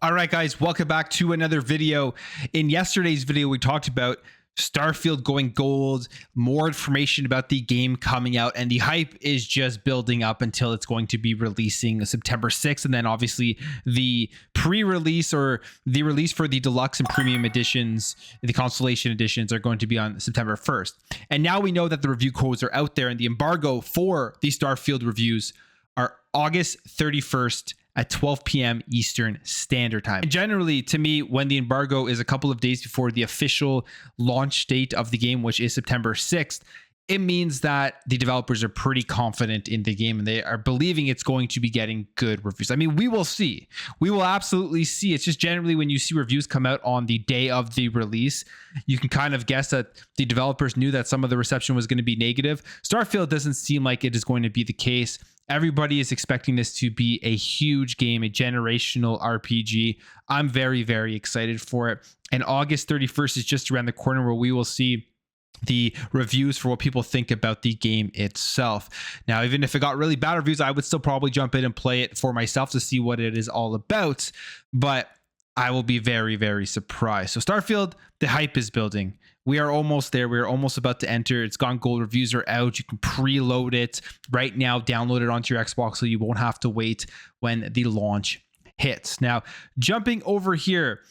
All right, guys, welcome back to another video. In yesterday's video, we talked about Starfield going gold, more information about the game coming out, and the hype is just building up until it's going to be releasing September 6th. And then obviously the pre-release or the release for the deluxe and premium editions, the Constellation editions, are going to be on September 1st. And now we know that the review codes are out there, and the embargo for the Starfield reviews are August 31st at 12 p.m. Eastern Standard Time. And generally, to me, when the embargo is a couple of days before the official launch date of the game, which is September 6th, it means that the developers are pretty confident in the game and they are believing it's going to be getting good reviews. I mean, we will see. We will absolutely see. It's just generally when you see reviews come out on the day of the release, you can kind of guess that the developers knew that some of the reception was going to be negative. Starfield doesn't seem like it is going to be the case. Everybody is expecting this to be a huge game, a generational RPG. I'm very, very excited for it. And August 31st is just around the corner where we will see the reviews for what people think about the game itself. Now, even if it got really bad reviews, I would still probably jump in and play it for myself to see what it is all about. But I will be very, very surprised. So Starfield, the hype is building. We are almost there. We are almost about to enter. It's gone gold. Reviews are out. You can preload it right now, download it onto your Xbox so you won't have to wait when the launch hits. Now, jumping over here,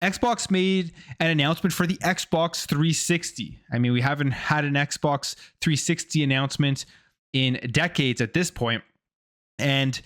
Xbox made an announcement for the Xbox 360. I mean, we haven't had an Xbox 360 announcement in decades at this point. And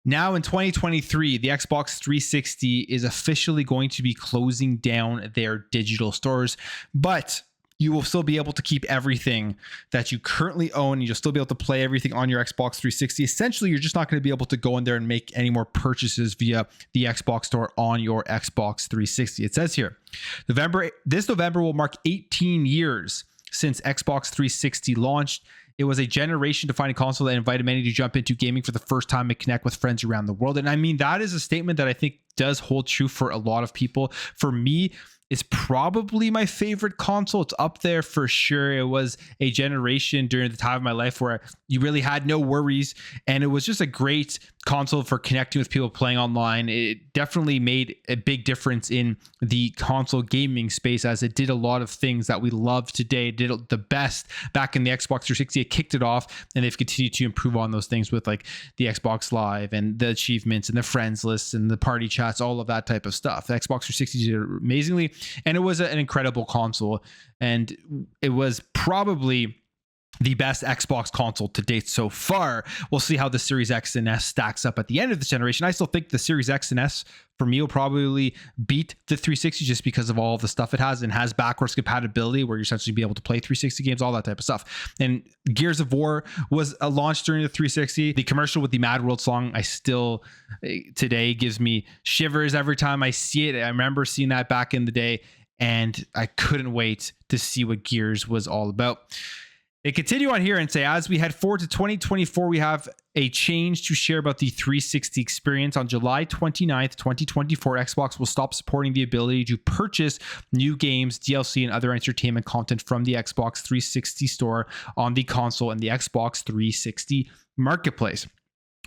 now in 2023, the Xbox 360 is officially going to be closing down their digital stores, but you will still be able to keep everything that you currently own. You'll still be able to play everything on your Xbox 360. Essentially, you're just not going to be able to go in there and make any more purchases via the Xbox store on your Xbox 360. It says here, this November will mark 18 years since Xbox 360 launched. It was a generation-defining console that invited many to jump into gaming for the first time and connect with friends around the world. And I mean, that is a statement that I think does hold true for a lot of people. For me, it's probably my favorite console. It's up there for sure. It was a generation during the time of my life where you really had no worries, and it was just a great console for connecting with people playing online. It definitely made a big difference in the console gaming space, as it did a lot of things that we love today. It did the best back in the Xbox 360. It kicked it off, and they've continued to improve on those things with like the Xbox Live and the achievements and the friends lists and the party chats, all of that type of stuff. The Xbox 360 did it amazingly, and it was an incredible console, and it was probably the best Xbox console to date so far. We'll see how the Series X and S stacks up at the end of this generation. I still think the Series X and S for me will probably beat the 360 just because of all of the stuff it has, and has backwards compatibility where you essentially be able to play 360 games, all that type of stuff. And Gears of War was launched during the 360. The commercial with the Mad World song, I still today gives me shivers every time I see it. I remember seeing that back in the day, and I couldn't wait to see what Gears was all about. They continue on here and say, as we head forward to 2024, we have a change to share about the 360 experience. On July 29th, 2024, Xbox will stop supporting the ability to purchase new games, DLC, and other entertainment content from the Xbox 360 store on the console and the Xbox 360 marketplace.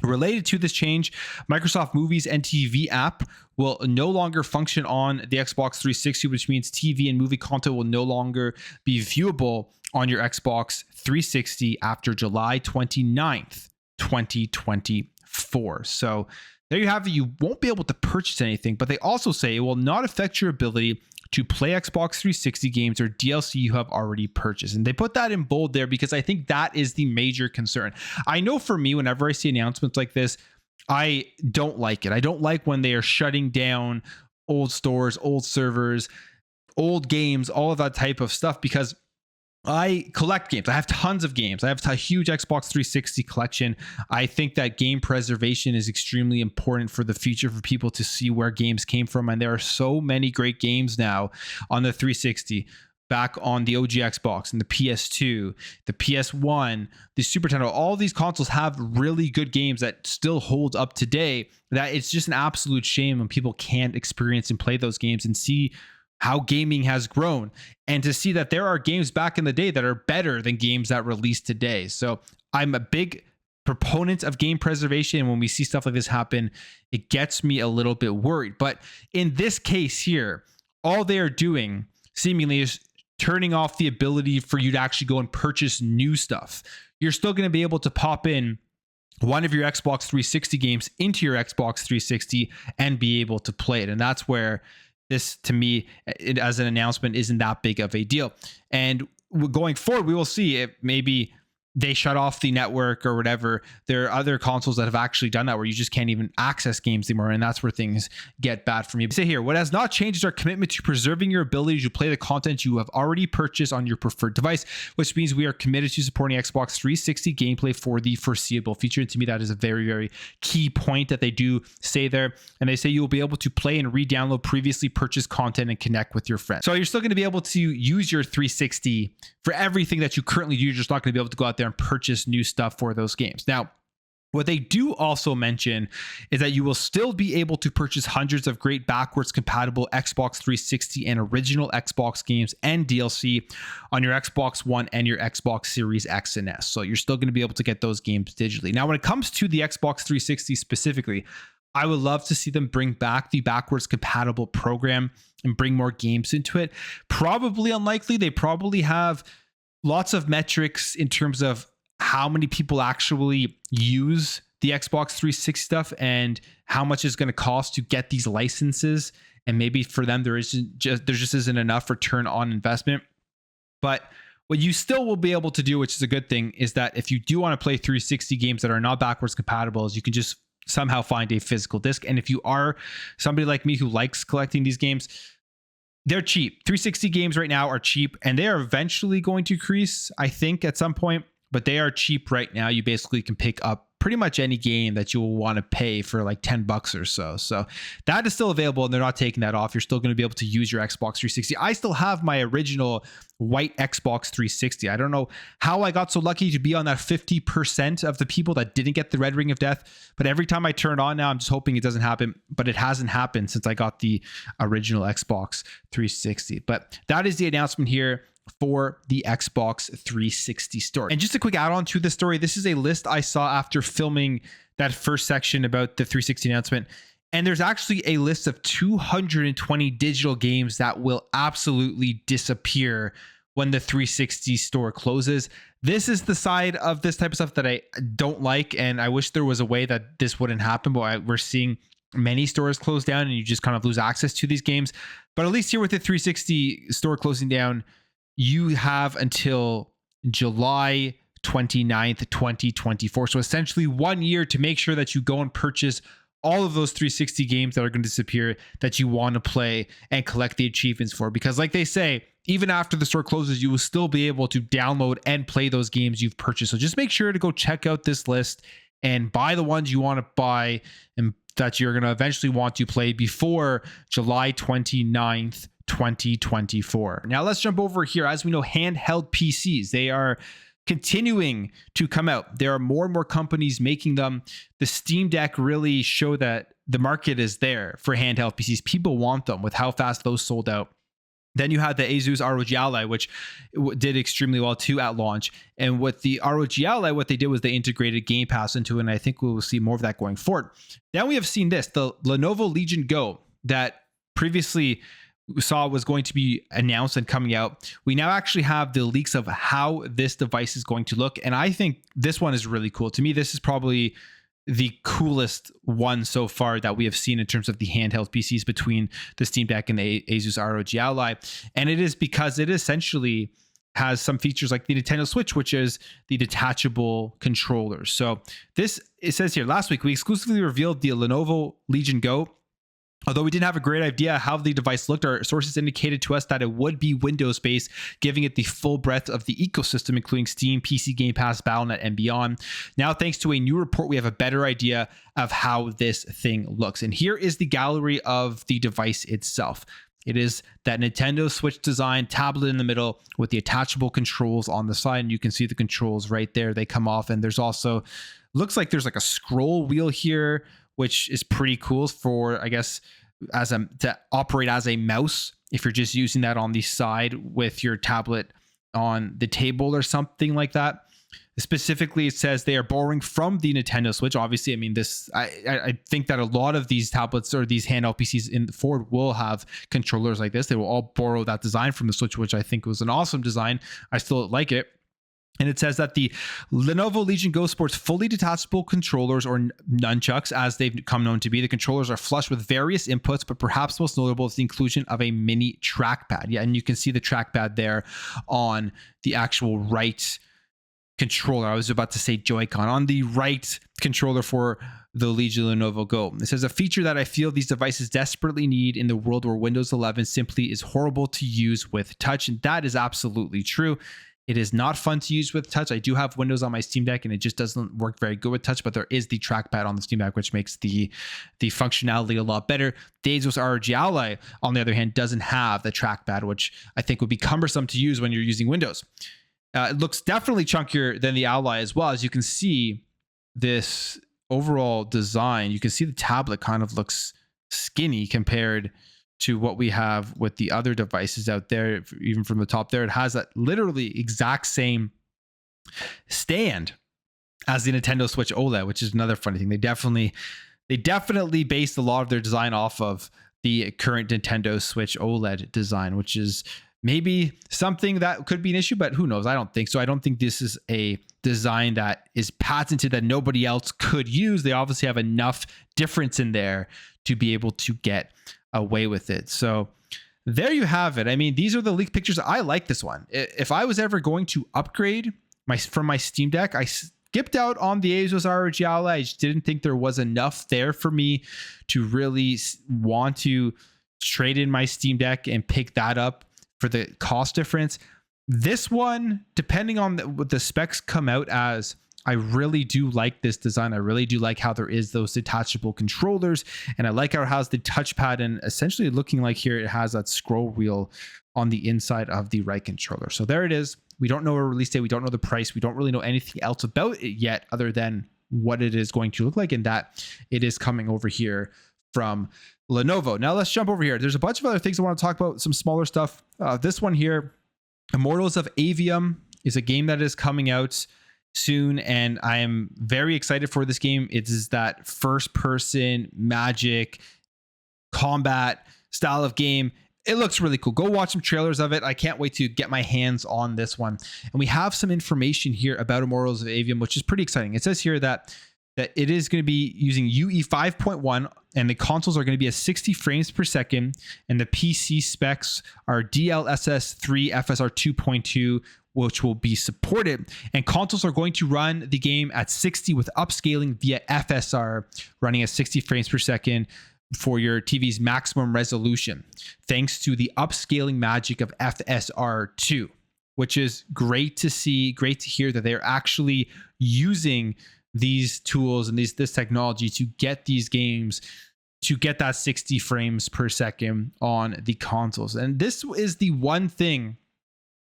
Related to this change, Microsoft Movies and TV app will no longer function on the Xbox 360, which means TV and movie content will no longer be viewable on your Xbox 360 after July 29th, 2024. So there you have it. You won't be able to purchase anything, but they also say it will not affect your ability to play Xbox 360 games or DLC you have already purchased. And they put that in bold there because I think that is the major concern. I know for me, whenever I see announcements like this, I don't like it. I don't like when they are shutting down old stores, old servers, old games, all of that type of stuff, because I collect games. I have tons of games. I have a huge Xbox 360 collection. I think that game preservation is extremely important for the future, for people to see where games came from. And there are so many great games now on the 360, back on the OG Xbox and the PS2, the PS1, the Super Nintendo. All these consoles have really good games that still hold up today. That it's just an absolute shame when people can't experience and play those games and see how gaming has grown, and to see that there are games back in the day that are better than games that released today. So I'm a big proponent of game preservation. And when we see stuff like this happen, it gets me a little bit worried. But in this case here, all they are doing seemingly is turning off the ability for you to actually go and purchase new stuff. You're still going to be able to pop in one of your Xbox 360 games into your Xbox 360 and be able to play it. And that's where this, to me, as an announcement, isn't that big of a deal. And going forward, we will see if maybe they shut off the network or whatever. There are other consoles that have actually done that where you just can't even access games anymore, and that's where things get bad for me. Say here, what has not changed is our commitment to preserving your ability to play the content you have already purchased on your preferred device, which means we are committed to supporting Xbox 360 gameplay for the foreseeable future. And to me, that is a very, very key point that they do say there. And they say you will be able to play and re-download previously purchased content and connect with your friends. So you're still going to be able to use your 360 for everything that you currently do. You're just not going to be able to go out there and purchase new stuff for those games. Now, what they do also mention is that you will still be able to purchase hundreds of great backwards compatible Xbox 360 and original Xbox games and DLC on your Xbox One and your Xbox Series X and S. So you're still going to be able to get those games digitally. Now, when it comes to the Xbox 360 specifically, I would love to see them bring back the backwards compatible program and bring more games into it. Probably unlikely. They probably have lots of metrics in terms of how many people actually use the Xbox 360 stuff and how much it's going to cost to get these licenses. And maybe for them, there just isn't enough return on investment. But what you still will be able to do, which is a good thing, is that if you do want to play 360 games that are not backwards compatible, is you can just somehow find a physical disc. And if you are somebody like me who likes collecting these games, they're cheap. 360 games right now are cheap, and they are eventually going to increase, I think, at some point, but they are cheap right now. You basically can pick up pretty much any game that you will want to pay for like $10 or so. So that is still available, and they're not taking that off. You're still going to be able to use your Xbox 360. I still have my original white Xbox 360. I don't know how I got so lucky to be on that 50% of the people that didn't get the red ring of death, but every time I turn it on now, I'm just hoping it doesn't happen, but it hasn't happened since I got the original Xbox 360. But that is the announcement here for the Xbox 360 store. And just a quick add-on to the story, this is a list I saw after filming that first section about the 360 announcement. And there's actually a list of 220 digital games that will absolutely disappear when the 360 store closes. This is the side of this type of stuff that I don't like, and I wish there was a way that this wouldn't happen, but we're seeing many stores close down and you just kind of lose access to these games. But at least here with the 360 store closing down, you have until July 29th, 2024. So essentially 1 year to make sure that you go and purchase all of those 360 games that are going to disappear that you want to play and collect the achievements for. Because like they say, even after the store closes, you will still be able to download and play those games you've purchased. So just make sure to go check out this list and buy the ones you want to buy and that you're going to eventually want to play before July 29th, 2024. Now let's jump over here. As we know, handheld PCs, they are continuing to come out. There are more and more companies making them. The Steam Deck really showed that the market is there for handheld PCs. People want them with how fast those sold out. Then you had the Asus ROG Ally, which did extremely well too at launch. And with the ROG Ally, what they did was they integrated Game Pass into it, and I think we will see more of that going forward. Then we have seen this, the Lenovo Legion Go that previously we saw was going to be announced and coming out. We now actually have the leaks of how this device is going to look. And I think this one is really cool. To me, this is probably the coolest one so far that we have seen in terms of the handheld PCs between the Steam Deck and the Asus ROG Ally. And it is because it essentially has some features like the Nintendo Switch, which is the detachable controllers. So this, it says here, last week, we exclusively revealed the Lenovo Legion Go. Although we didn't have a great idea how the device looked, our sources indicated to us that it would be Windows-based, giving it the full breadth of the ecosystem, including Steam, PC Game Pass, Battle.net, and beyond. Now, thanks to a new report, we have a better idea of how this thing looks. And here is the gallery of the device itself. It is that Nintendo Switch design, tablet in the middle with the attachable controls on the side. And you can see the controls right there. They come off, and there's also, looks like there's like a scroll wheel here, which is pretty cool for, I guess, to operate as a mouse if you're just using that on the side with your tablet on the table or something like that. Specifically, it says they are borrowing from the Nintendo Switch. Obviously, I mean, I think that a lot of these tablets or these handheld PCs in Ford will have controllers like this. They will all borrow that design from the Switch, which I think was an awesome design. I still like it. And it says that the Lenovo Legion Go sports fully detachable controllers, or nunchucks, as they've come known to be. The controllers are flush with various inputs, but perhaps most notable is the inclusion of a mini trackpad. Yeah, and you can see the trackpad there on the actual right controller. I was about to say Joy-Con. On the right controller for the Legion Lenovo Go. It says, a feature that I feel these devices desperately need in the world where Windows 11 simply is horrible to use with touch. And that is absolutely true. It is not fun to use with touch. I do have Windows on my Steam Deck and it just doesn't work very good with touch, but there is the trackpad on the Steam Deck, which makes the functionality a lot better. The Asus ROG Ally, on the other hand, doesn't have the trackpad, which I think would be cumbersome to use when you're using Windows. It looks definitely chunkier than the Ally as well. As you can see, this overall design, you can see the tablet kind of looks skinny compared to what we have with the other devices out there. Even from the top there, it has that literally exact same stand as the Nintendo Switch OLED, which is another funny thing. They definitely based a lot of their design off of the current Nintendo Switch OLED design, which is maybe something that could be an issue, but who knows? I don't think so. I don't think this is a design that is patented that nobody else could use. They obviously have enough difference in there to be able to get away with it. So there you have it. I mean, these are the leaked pictures. I like this one. If I was ever going to upgrade from my Steam Deck, I skipped out on the Asus ROG Ally. I just didn't think there was enough there for me to really want to trade in my Steam Deck and pick that up for the cost difference. This one, depending on what the specs come out as, I really do like this design. I really do like how there is those detachable controllers, and I like how it has the touchpad, and essentially looking like here it has that scroll wheel on the inside of the right controller. So there it is. We don't know a release date. We don't know the price. We don't really know anything else about it yet other than what it is going to look like, and that it is coming over here from Lenovo. Now let's jump over here. There's a bunch of other things I want to talk about, some smaller stuff. This one here, Imoortals of Aveum, is a game that is coming out soon, and I am very excited for this game. It is that first person magic combat style of game. It looks really cool. Go watch some trailers of it. I can't wait to get my hands on this one. And we have some information here about Imoortals of Aveum, which is pretty exciting. It says here that it is going to be using UE 5.1, and the consoles are going to be at 60 frames per second, and the PC specs are DLSS 3 FSR 2.2, which will be supported. And consoles are going to run the game at 60 with upscaling via FSR, running at 60 frames per second for your TV's maximum resolution, thanks to the upscaling magic of FSR 2, which is great to see, great to hear that they're actually using these tools and this technology to get these games to get that 60 frames per second on the consoles. And this is the one thing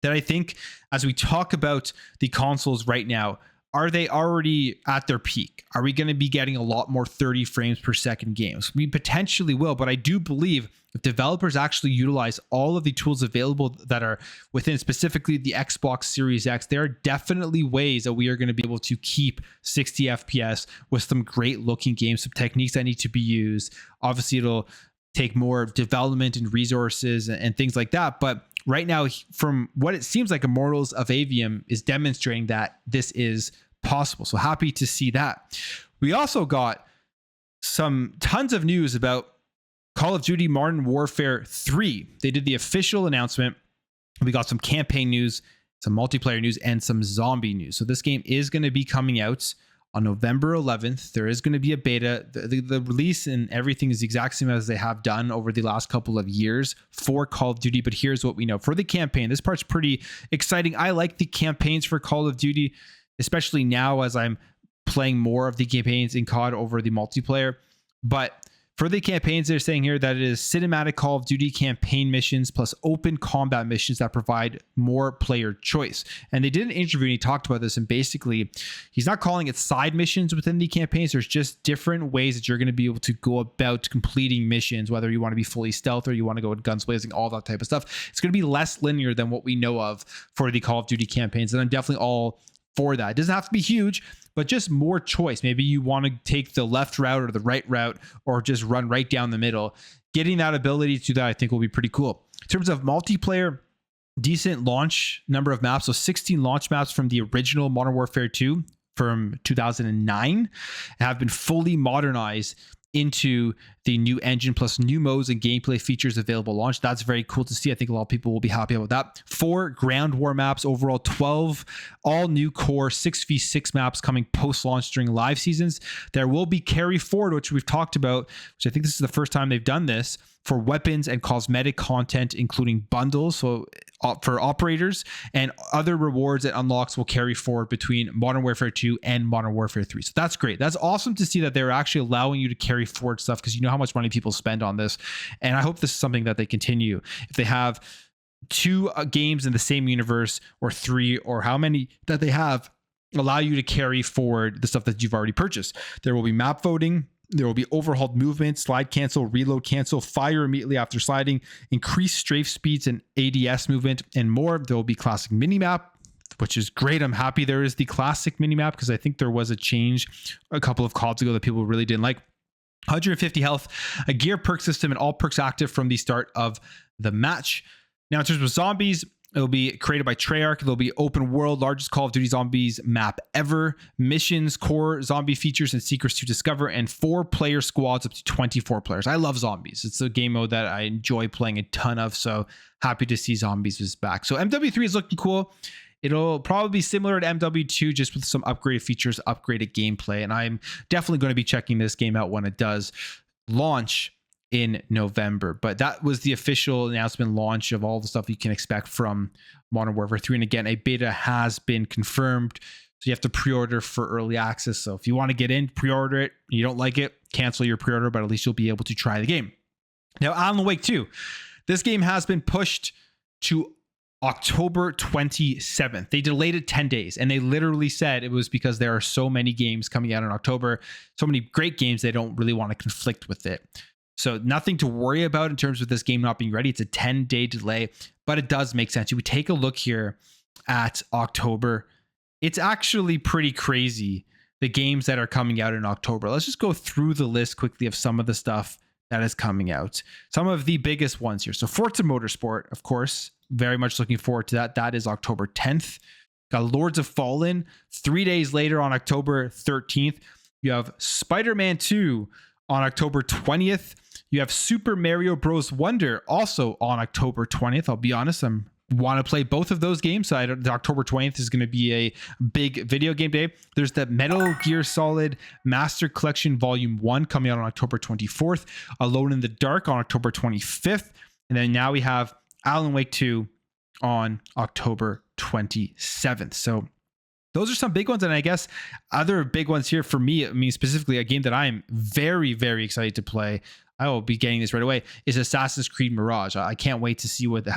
that I think, as we talk about the consoles right now, are they already at their peak? Are we going to be getting a lot more 30 frames per second games? We potentially will, but I do believe if developers actually utilize all of the tools available that are within specifically the Xbox Series X, there are definitely ways that we are going to be able to keep 60 FPS with some great looking games, some techniques that need to be used. Obviously, it'll take more development and resources and things like that. But right now, from what it seems like, Imoortals of Aveum is demonstrating that this is possible. So happy to see that. We also got some tons of news about Call of Duty Modern Warfare 3. They did the official announcement. We got some campaign news, some multiplayer news, and some zombie news. So this game is going to be coming out on November 11th. There is going to be a beta. The release and everything is the exact same as they have done over the last couple of years for Call of Duty. But here's what we know. For the campaign, this part's pretty exciting. I like the campaigns for Call of Duty, especially now as I'm playing more of the campaigns in COD over the multiplayer. But for the campaigns, they're saying here that it is cinematic Call of Duty campaign missions plus open combat missions that provide more player choice. And they did an interview and he talked about this, and basically he's not calling it side missions within the campaigns. There's just different ways that you're going to be able to go about completing missions, whether you want to be fully stealth or you want to go with guns blazing, all that type of stuff. It's going to be less linear than what we know of for the Call of Duty campaigns. And I'm definitely all for that. It doesn't have to be huge, but just more choice. Maybe you want to take the left route or the right route, or just run right down the middle. Getting that ability to do that, I think, will be pretty cool. In terms of multiplayer, decent launch number of maps. So 16 launch maps from the original Modern Warfare 2 from 2009 have been fully modernized into the new engine, plus new modes and gameplay features available launch. That's very cool to see. I think a lot of people will be happy about that. 4 ground war maps, overall 12 all new core 6v6 maps coming post-launch during live seasons. There will be carry forward, which we've talked about, which I think this is the first time they've done this, for weapons and cosmetic content, including bundles. So for operators, and other rewards and unlocks will carry forward between Modern Warfare 2 and Modern Warfare 3. So that's great. That's awesome to see that they're actually allowing you to carry forward stuff, because you know how much money people spend on this. And I hope this is something that they continue. If they have 2 games in the same universe, or 3, or how many that they have, allow you to carry forward the stuff that you've already purchased. There will be map voting. There will be overhauled movement, slide cancel, reload cancel, fire immediately after sliding, increased strafe speeds and ADS movement, and more. There will be classic minimap, which is great. I'm happy there is the classic minimap, because I think there was a change a couple of CODs ago that people really didn't like. 150 health, a gear perk system, and all perks active from the start of the match. Now, in terms of zombies, it'll be created by Treyarch. There'll be open world, largest Call of Duty Zombies map ever, missions, core zombie features, and secrets to discover, and 4-player squads up to 24 players. I love zombies. It's a game mode that I enjoy playing a ton of, so happy to see zombies is back. So MW3 is looking cool. It'll probably be similar to MW2, just with some upgraded features, upgraded gameplay, and I'm definitely going to be checking this game out when it does launch in November. But that was the official announcement launch of all the stuff you can expect from Modern Warfare 3. And again, a beta has been confirmed, so you have to pre-order for early access. So if you want to get in, pre-order it. You don't like it, cancel your pre-order, but at least you'll be able to try the game. Now, Alan Wake 2. This game has been pushed to October 27th. They delayed it 10 days, and they literally said it was because there are so many games coming out in October, so many great games, they don't really want to conflict with it. So nothing to worry about in terms of this game not being ready. It's a 10-day delay, but it does make sense. You would take a look here at October. It's actually pretty crazy, the games that are coming out in October. Let's just go through the list quickly of some of the stuff that is coming out. Some of the biggest ones here. So Forza Motorsport, of course, very much looking forward to that. That is October 10th. Got Lords of Fallen 3 days later on October 13th. You have Spider-Man 2 on October 20th. You have Super Mario Bros. Wonder also on October 20th. I'll be honest, I want to play both of those games. So the October 20th is going to be a big video game day. There's the Metal Gear Solid Master Collection Volume 1 coming out on October 24th. Alone in the Dark on October 25th. And then now we have Alan Wake 2 on October 27th. So those are some big ones. And I guess other big ones here for me, I mean, specifically a game that I'm very, very excited to play, I will be getting this right away, is Assassin's Creed Mirage. I can't wait to see what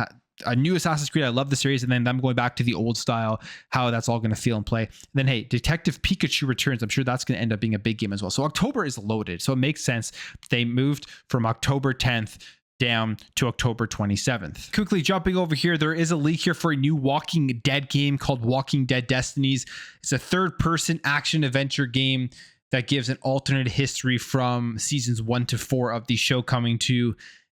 a new Assassin's Creed. I love the series, and then them going back to the old style, how that's all going to feel and play. And then, hey, Detective Pikachu Returns. I'm sure that's going to end up being a big game as well. So October is loaded. So it makes sense they moved from October 10th down to October 27th. Quickly jumping over here, there is a leak here for a new Walking Dead game called Walking Dead Destinies. It's a third-person action adventure game that gives an alternate history from seasons 1 to 4 of the show, coming to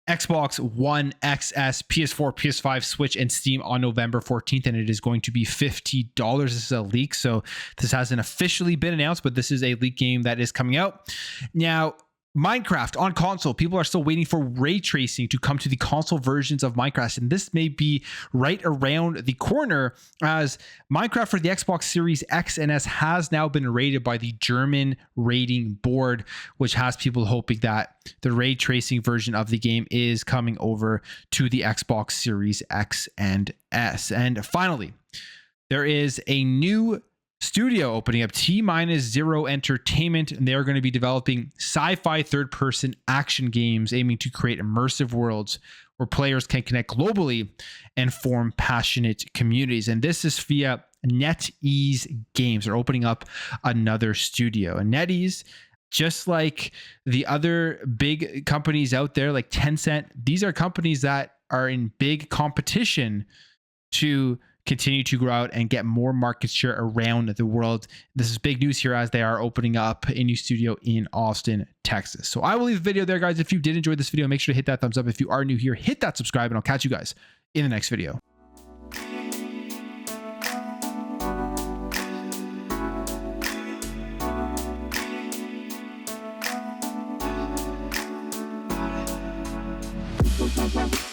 Xbox One, XS, PS4, PS5, Switch, and Steam on November 14th, and it is going to be $50. This is a leak, so this hasn't officially been announced, but this is a leak game that is coming out. Now, Minecraft on console. People are still waiting for ray tracing to come to the console versions of Minecraft, and this may be right around the corner, as Minecraft for the Xbox Series X and S has now been rated by the German rating board, which has people hoping that the ray tracing version of the game is coming over to the Xbox Series X and S. And finally, there is a new studio opening up, T-0 Entertainment, and they're going to be developing sci-fi third-person action games aiming to create immersive worlds where players can connect globally and form passionate communities. And this is via Netease Games. They're opening up another studio. And Netease, just like the other big companies out there like Tencent, these are companies that are in big competition to continue to grow out and get more market share around the world. This is big news here as they are opening up a new studio in Austin, Texas. So I will leave the video there, guys. If you did enjoy this video, make sure to hit that thumbs up. If you are new here, hit that subscribe, and I'll catch you guys in the next video. Bye.